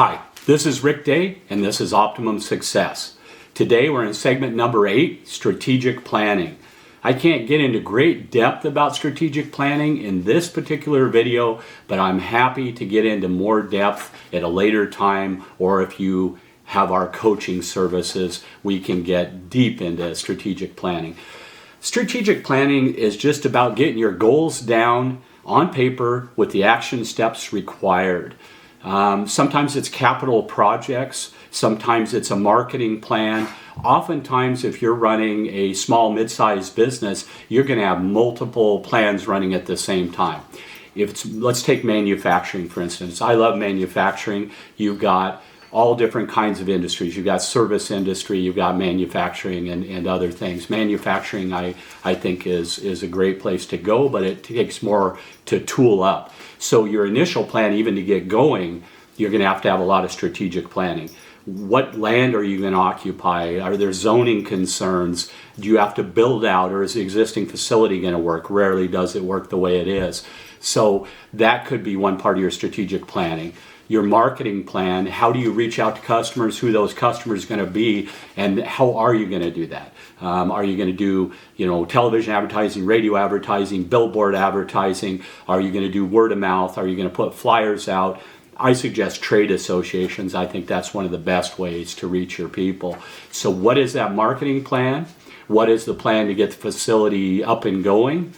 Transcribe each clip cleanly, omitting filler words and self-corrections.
Hi, this is Rick Day, and this is Optimum Success. Today we're in segment number 8, Strategic Planning. I can't get into great depth about strategic planning in this particular video, but I'm happy to get into more depth at a later time, or if you have our coaching services, we can get deep into strategic planning. Strategic planning is just about getting your goals down on paper with the action steps required. Sometimes it's capital projects, sometimes it's a marketing plan. Oftentimes, if you're running a small, mid-sized business, you're going to have multiple plans running at the same time. Let's take manufacturing, for instance. I love manufacturing. You've got all different kinds of industries. You've got service industry, you've got manufacturing and other things. Manufacturing, I think, is a great place to go, but it takes more to tool up. So your initial plan, even to get going, you're going to have a lot of strategic planning. What land are you going to occupy? Are there zoning concerns? Do you have to build out, or is the existing facility going to work? Rarely does it work the way it is. So that could be one part of your strategic planning. Your marketing plan, how do you reach out to customers, who those customers are going to be, and how are you going to do that? Are you going to do, television advertising, radio advertising, billboard advertising? Are you going to do word of mouth? Are you going to put flyers out? I suggest trade associations. I think that's one of the best ways to reach your people. So what is that marketing plan? What is the plan to get the facility up and going?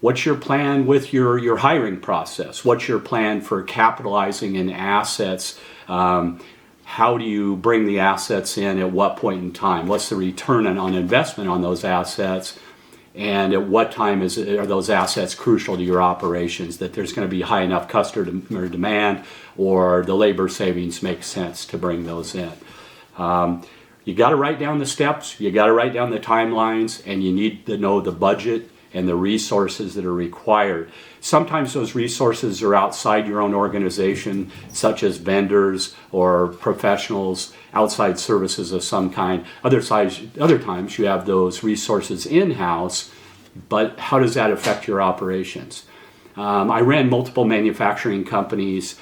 What's your plan with your hiring process? What's your plan for capitalizing in assets? How do you bring the assets in at what point in time? What's the return on investment on those assets? And at what time are those assets crucial to your operations, that there's going to be high enough customer demand or the labor savings make sense to bring those in? You got to write down the steps, you got to write down the timelines, and you need to know the budget and the resources that are required. Sometimes those resources are outside your own organization, such as vendors or professionals, outside services of some kind. Other times you have those resources in-house, but how does that affect your operations? I ran multiple manufacturing companies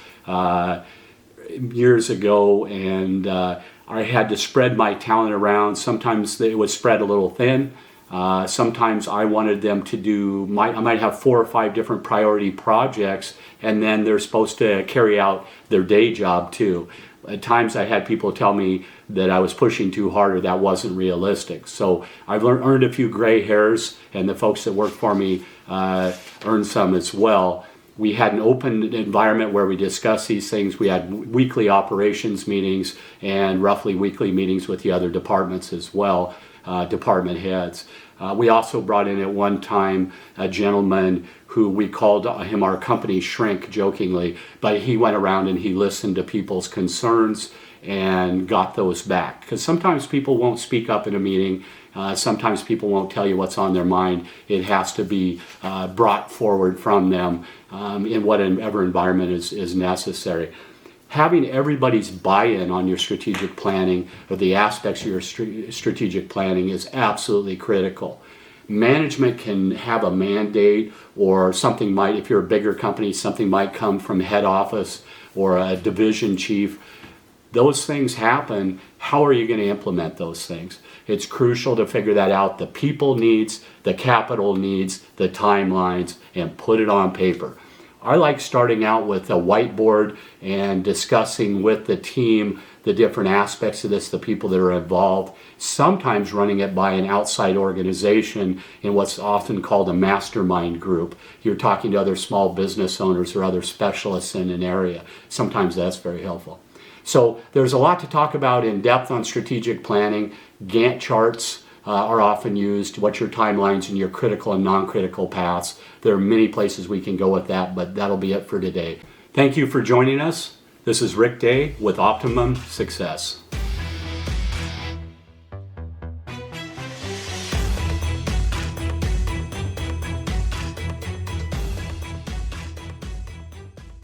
years ago, and I had to spread my talent around. Sometimes it was spread a little thin. Sometimes I wanted them to do, I might have 4 or 5 different priority projects, and then they're supposed to carry out their day job too. At times I had people tell me that I was pushing too hard or that wasn't realistic. So I've earned a few gray hairs, and the folks that work for me earned some as well. We had an open environment where we discussed these things. We had weekly operations meetings and roughly weekly meetings with the other departments as well. Department heads. We also brought in at one time a gentleman who we called him our company shrink jokingly, but he went around and he listened to people's concerns and got those back. Because sometimes people won't speak up in a meeting. Sometimes people won't tell you what's on their mind. It has to be brought forward from them in whatever environment is necessary. Having everybody's buy-in on your strategic planning, or the aspects of your strategic planning, is absolutely critical. Management can have a mandate, or something might, if you're a bigger company, something might come from head office or a division chief. Those things happen. How are you going to implement those things? It's crucial to figure that out. The people needs, the capital needs, the timelines, and put it on paper. I like starting out with a whiteboard and discussing with the team the different aspects of this, the people that are involved, sometimes running it by an outside organization in what's often called a mastermind group. You're talking to other small business owners or other specialists in an area. Sometimes that's very helpful. So there's a lot to talk about in depth on strategic planning. Gantt charts are often used. What's your timelines and your critical and non-critical paths? There are many places we can go with that, but that'll be it for today. Thank you for joining us. This is Rick Day with Optimum Success.